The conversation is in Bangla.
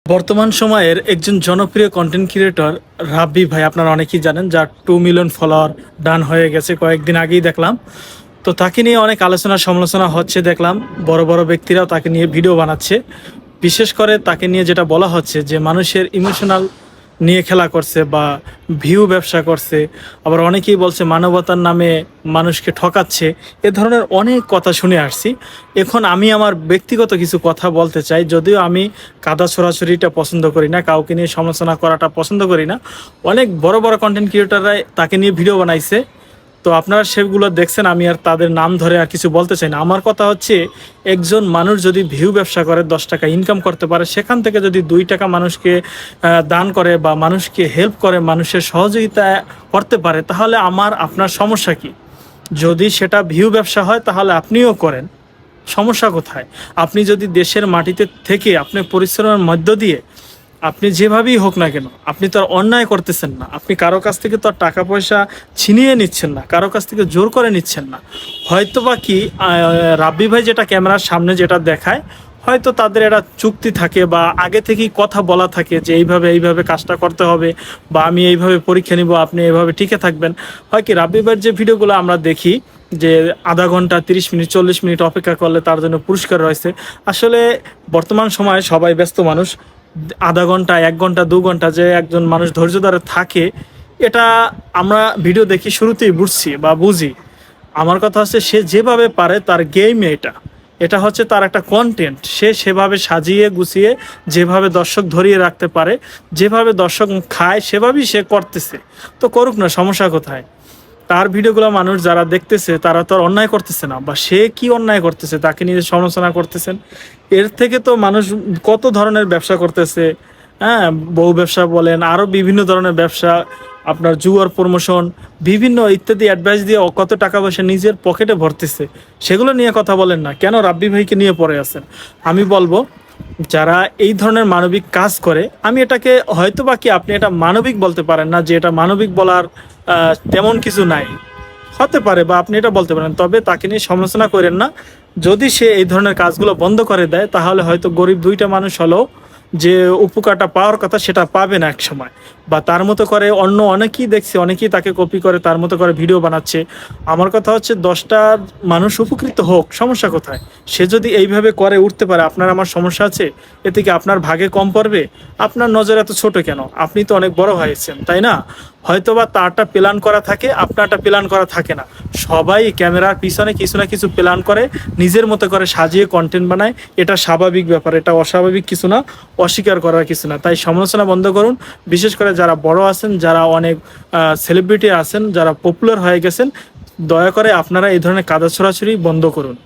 বর্তমান সময়ের একজন জনপ্রিয় কন্টেন্ট ক্রিয়েটর রাব্বি ভাই, আপনারা অনেকেই জানেন, যার 2 মিলিয়ন ফলোয়ার ডান হয়ে গেছে কয়েকদিন আগেই দেখলাম। তো তাকে নিয়ে অনেক আলোচনা সমালোচনা হচ্ছে দেখলাম, বড় বড় ব্যক্তিরাও তাকে নিয়ে ভিডিও বানাচ্ছে। বিশেষ করে তাকে নিয়ে যেটা বলা হচ্ছে যে মানুষের ইমোশনাল নিয়ে খেলা করছে বা ভিউ ব্যবসা করছে, আবার অনেকেই বলছে মানবতার নামে মানুষকে ঠকাচ্ছে। এ ধরনের অনেক কথা শুনে আসছি। এখন আমি আমার ব্যক্তিগত কিছু কথা বলতে চাই। যদিও আমি কাদা ছড়াছড়িটা পছন্দ করি না, কাউকে নিয়ে সমালোচনা করাটা পছন্দ করি না। অনেক বড় বড় কন্টেন্ট ক্রিয়েটররাই তাকে নিয়ে ভিডিও বানাইছে, তো আপনারা সেগুলো দেখছেন। আমি আর তাদের নাম ধরে আর কিছু বলতে চাই না। আমার কথা হচ্ছে, একজন মানুষ যদি ভিউ ব্যবসা করে 10 টাকা ইনকাম করতে পারে, সেখান থেকে যদি 2 টাকা মানুষকে দান করে বা মানুষকে হেল্প করে, মানুষের সহযোগিতা করতে পারে, তাহলে আমার আপনার সমস্যা কি? যদি সেটা ভিউ ব্যবসা হয় তাহলে আপনিও করেন, সমস্যা কোথায়? আপনি যদি দেশের মাটিতে থেকে আপনি পরিশ্রমের মধ্য দিয়ে আপনি যেভাবেই হোক না কেন, আপনি তো আর অন্যায় করতেছেন না। আপনি কারো কাছ থেকে তো আর টাকা পয়সা ছিনিয়ে নিচ্ছেন না, কারো কাছ থেকে জোর করে নিচ্ছেন না। হয়তো বা কি রাব্বি ভাই যেটা ক্যামেরার সামনে যেটা দেখায়, হয়তো তাদের একটা চুক্তি থাকে বা আগে থেকেই কথা বলা থাকে যে এইভাবে এইভাবে কাজটা করতে হবে, বা আমি এইভাবে পরীক্ষা নিব, আপনি এইভাবে টিকে থাকবেন। হয় কি, রাব্বি ভাইয়ের যে ভিডিওগুলো আমরা দেখি যে আধা ঘন্টা 30 মিনিট 40 মিনিট অপেক্ষা করলে তার জন্য পুরস্কার রয়েছে। আসলে বর্তমান সময়ে সবাই ব্যস্ত মানুষ, আধা ঘন্টা 1 ঘন্টা 2 ঘন্টা যে একজন মানুষ ধৈর্য ধরে থাকে, এটা আমরা ভিডিও দেখি শুরুতেই বুঝছি বা বুঝি। আমার কথা হচ্ছে, সে যেভাবে পারে তার গেম এটা, এটা হচ্ছে তার একটা কন্টেন্ট। সে সেভাবে সাজিয়ে গুছিয়ে যেভাবে দর্শক ধরিয়ে রাখতে পারে, যেভাবে দর্শক খায় সেভাবেই সে করতেছে। তো করুক না, সমস্যা কোথায়? তার ভিডিওগুলো মানুষ যারা দেখতেছে তারা তো আর অন্যায় করতেছে না, বা সে কি অন্যায় করতেছে তাকে নিয়ে সমালোচনা করতেছেন। এর থেকে তো মানুষ কত ধরনের ব্যবসা করতেছে। হ্যাঁ, বউ ব্যবসা বলেন, আরও বিভিন্ন ধরনের ব্যবসা, আপনার জুয়ার প্রমোশন, বিভিন্ন ইত্যাদি অ্যাডভাইস দিয়ে কত টাকা পয়সা নিজের পকেটে ভরতেছে। সেগুলো নিয়ে কথা বলেন না, কেন রাব্বি ভাইকে নিয়ে পড়ে আছেন? আমি বলবো, যারা এই ধরনের মানবিক কাজ করে, আমি এটাকে হয়তো বা কি আপনি এটা মানবিক বলতে পারেন না, যে এটা মানবিক বলার তেমন কিছু নাই, হতে পারে, বা আপনি এটা বলতে পারেন, তবে তাকে নিয়ে সমালোচনা করেন না। যদি সে এই ধরনের কাজগুলো বন্ধ করে দেয়, তাহলে হয়তো গরিব 2টা মানুষ হলেও যে উপকারটা পাওয়ার কথা সেটা পাবে না এক সময়। বা তার মতো করে অন্য অনেকেই দেখছি, অনেকেই তাকে কপি করে তার মতো করে ভিডিও বানাচ্ছে। আমার কথা হচ্ছে, 10টা মানুষ উপকৃত হোক, সমস্যা কোথায়? সে যদি এইভাবে করে উঠতে পারে, আপনার আমার সমস্যা আছে? এতে কি আপনার ভাগে কম পড়বে? আপনার নজর এত ছোট কেন? আপনি তো অনেক বড় হয়েছেন, তাই না? হয়তোবা তারটা প্ল্যান করা থাকে, আপনারটা প্ল্যান করা থাকে না। সবাই ক্যামেরার পিছনে কিছু না কিছু প্ল্যান করে, নিজের মতো করে সাজিয়ে কন্টেন্ট বানায়। এটা স্বাভাবিক ব্যাপার, এটা অস্বাভাবিক কিছু না, অস্বীকার করার কিছু না। তাই সমালোচনা বন্ধ করুন। বিশেষ করে যারা বড় আছেন, যারা অনেক সেলিব্রিটি আছেন, যারা পপুলার হয়ে গেছেন, দয়া করে আপনারা এই ধরনের কাদা ছড়াছড়ি বন্ধ করুন।